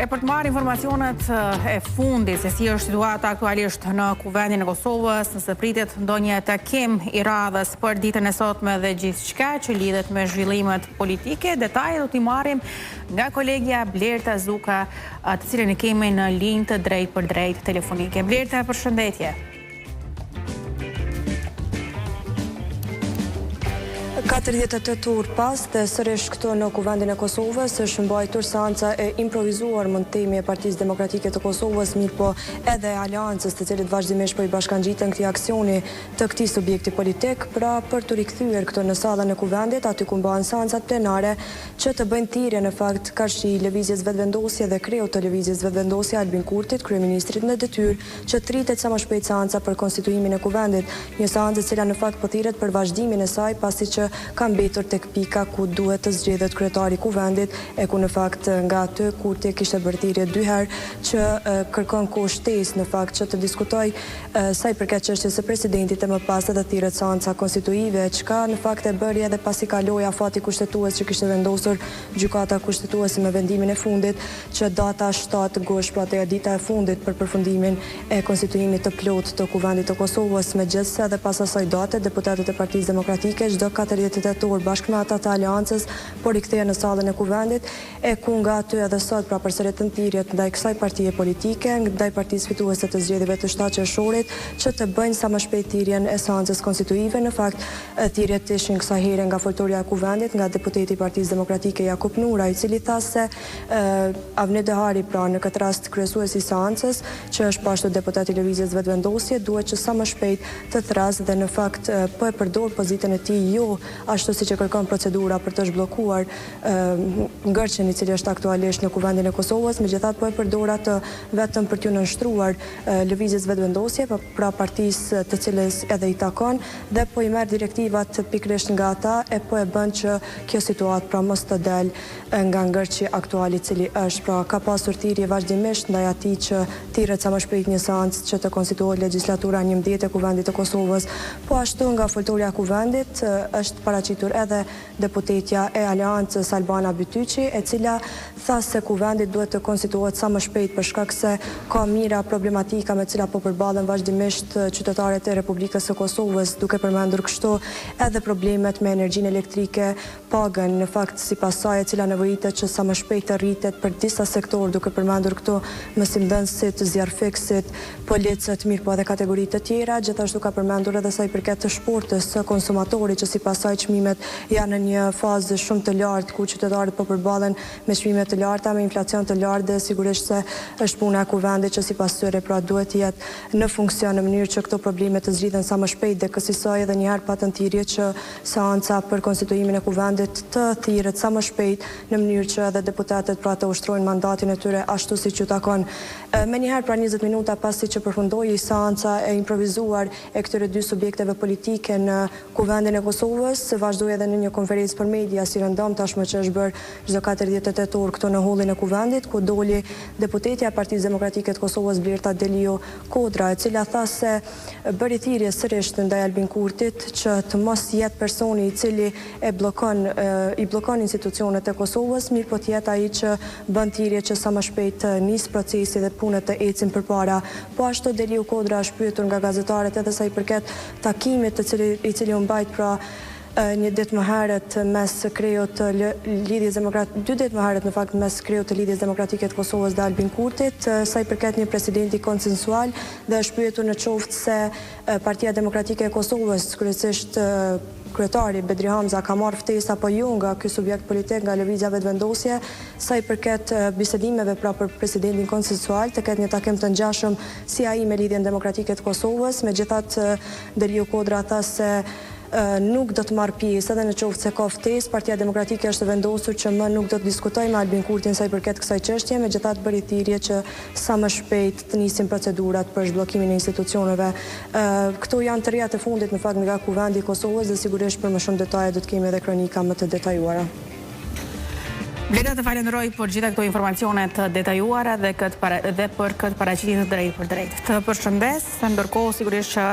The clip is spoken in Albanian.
E për të marrë informacionet e fundit se si është situata aktualisht në Kuvendin e Kosovës, nëse pritet ndonjë takim i radhës për ditën e sotme dhe gjithçka që lidhet me zhvillimet politike, detajet do t'i marrim nga kolegja Blerta Zuka, të cilën e kemi në linjë të drejt për drejt telefonike. Blerta, përshëndetje. 48 orë pas dhe sërish këto në Kuvendin e Kosovës është mbajtur seanca e improvizuar mund temi e Partisë Demokratike të Kosovës, mirë po edhe aleancës të cilit vazhdimisht po i bashkangjitën këtij aksioni të këtij subjekti politik, pra për të rikthyer këto në sallën e Kuvendit, aty ku mbahen seancat plenare që të bëjnë thirrje në fakt karshi lëvizjes vetëvendosje dhe kreu të lëvizjes vetëvendosje Albin Kurtit, kryeministrit në detyrë, që tritet sa më shpejt seanca për konstituimin e Kuvendit, një seancë e cila në fakt po thirret për vazhdimin e saj pasi që ka mbetur tek pika ku duhet të zgjedhet kryetari i Kuvendit, e ku në fakt nga aty Kurti kishte bërë thirrje 2 herë që kërkon kohë shtesë në fakt që të diskutoj sa i përket çështjes së presidentit e më pas edhe thirret seanca konstituive, çka në fakt e bëri edhe pasi kaloi afati kushtetues që kishte vendosur gjykata kushtetuese me vendimin e fundit që data 7 gosh, pra te dita e fundit për përfundimin e konstituimit të plot të Kuvendit të Kosovës, megjithëse edhe pas asaj date deputetët e Partisë Demokratike çdo 48 orë bashkë me ata të aleancës por rikthehen në sallën e Kuvendit, e ku nga aty edhe sot pra përsëritën thirrjet ndaj kësaj partie politike, ndaj partisë fituese të zgjedhjeve të 7 qershorit, që të bëjnë sa më shpejt thirrjen e seancës konstituive. Në fakt, thirrjet ishin kësaj here nga foltorja e Kuvendit, nga deputeti i Partisë Demokratike Jakub Nura, i cili tha se Avni Dehari, pra në këtë rast kryesuesi i seancës, që është po ashtu deputet i lëvizjes vetëvendosje, duhet që sa më shpejt të thrasë dhe në fakt po e përdor pozitën e tij jo ashtu si që kërkon procedura për të zhbllokuar ngërçen i cili është aktualisht në Kuvendin e Kosovës, megjithatë po e përdor atë vetëm për t'u nënshtruar lëvizjes vetëvendosje, pra partisë të cilës edhe i takon, dhe po i merr direktivat pikërisht nga ata e po e bën që kjo situatë pra mos të del nga ngërçi aktual i cili është. Pra ka pasur thirrje vazhdimisht ndaj atij që thirret sa më shpejt një seancë që të konstituohet legjislatura 11 e Kuvendit të Kosovës. Po ashtu nga foltorja e Kuvendit është paraqitur edhe deputetja e aleancës Albana Bytyqi, e cila tha se Kuvendi duhet të konstituohet sa më shpejt për shkak se ka mira problematika me cila po përballen vazhdimisht qytetarët e Republikës së Kosovës, duke përmendur kështu edhe problemet me energjinë elektrike, pagën në fakt sipas saj e cila nevojitet që sa më shpejt të rritet për disa sektorë, duke përmendur këtu mësimdhënësit, zjarrfiksit, policët, mirë po edhe kategoritë të tjera, gjithashtu ka përmendur edhe sa i përket të shportës së konsumatorit, që sipas saj çmimet janë në një fazë shumë të lartë ku qytetarët po përballen me çmime të larta, me inflacion të lartë, dhe sigurisht se është puna e Kuvendit që sipas tyre pra duhet të jetë në funksion në mënyrë që këto probleme të zgjidhen sa më shpejt, dhe kësaj edhe një herë patën thirrje që seanca për konstituimin e Kuvendit të thirret sa më shpejt në mënyrë që edhe deputetët pra të ushtrojnë mandatin e tyre ashtu siç u takon. Me një herë pra 20 minuta pasi që përfundoi seanca e improvizuar e këtyre dy subjekteve politike në Kuvendin e Kosovës, vazhdoi edhe në një konferencë për media si rëndom tashmë që është bërë çdo 48 orë këtu në hollin e Kuvendit, ku doli deputetja e Partisë Demokratike të Kosovës Blerta Delio Kodra, e cila tha se bëri thirrje sërish ndaj Albin Kurtit që të mos jetë personi i cili i bllokon institucionet e Kosovës, mirë po të jetë ai që bën thirrje që sa më shpejt nis procesi dhe punët të ecin përpara. Po ashtu Delio Kodra është pyetur nga gazetarët edhe sa i përket takimit i cili u mbajt pra një ditë më herët mes kreut të lidhjes demokratike, 2 ditë më herët në fakt mes kreut të lidhjes demokratike të Kosovës dhe Albin Kurtit, sa i përket një presidenti konsensual, dhe është pyetur në qoftë se Partia Demokratike e Kosovës, kryesisht kryetari Bedri Hamza, ka marrë ftesë apo jo nga ky subjekt politik, nga lëvizja vetëvendosje, sa i përket bisedimeve pra për presidentin konsensual, të ketë një takim të ngjashëm si ai me lidhjen demokratike të Kosovës. Megjithatë Delio Kodra tha se nuk do të marrë pjesë edhe në qoftë se ka ftesë. Partia Demokratike është vendosur që më nuk do të diskutojë me Albin Kurtin sa i përket kësaj çështje, megjithatë bëri thirrje që sa më shpejt të nisin procedurat për zhbllokimin e institucioneve. Këto janë të reja të fundit në fakt nga Kuvendi i Kosovës, dhe sigurisht për më shumë detaje do të kemi edhe kronika më të detajuara. Blerta, të falenderoj për gjitha këto informacione të detajuara dhe për këtë paraqitje të drejtë për drejtë. Të përshëndes, ndërkohë sigurisht që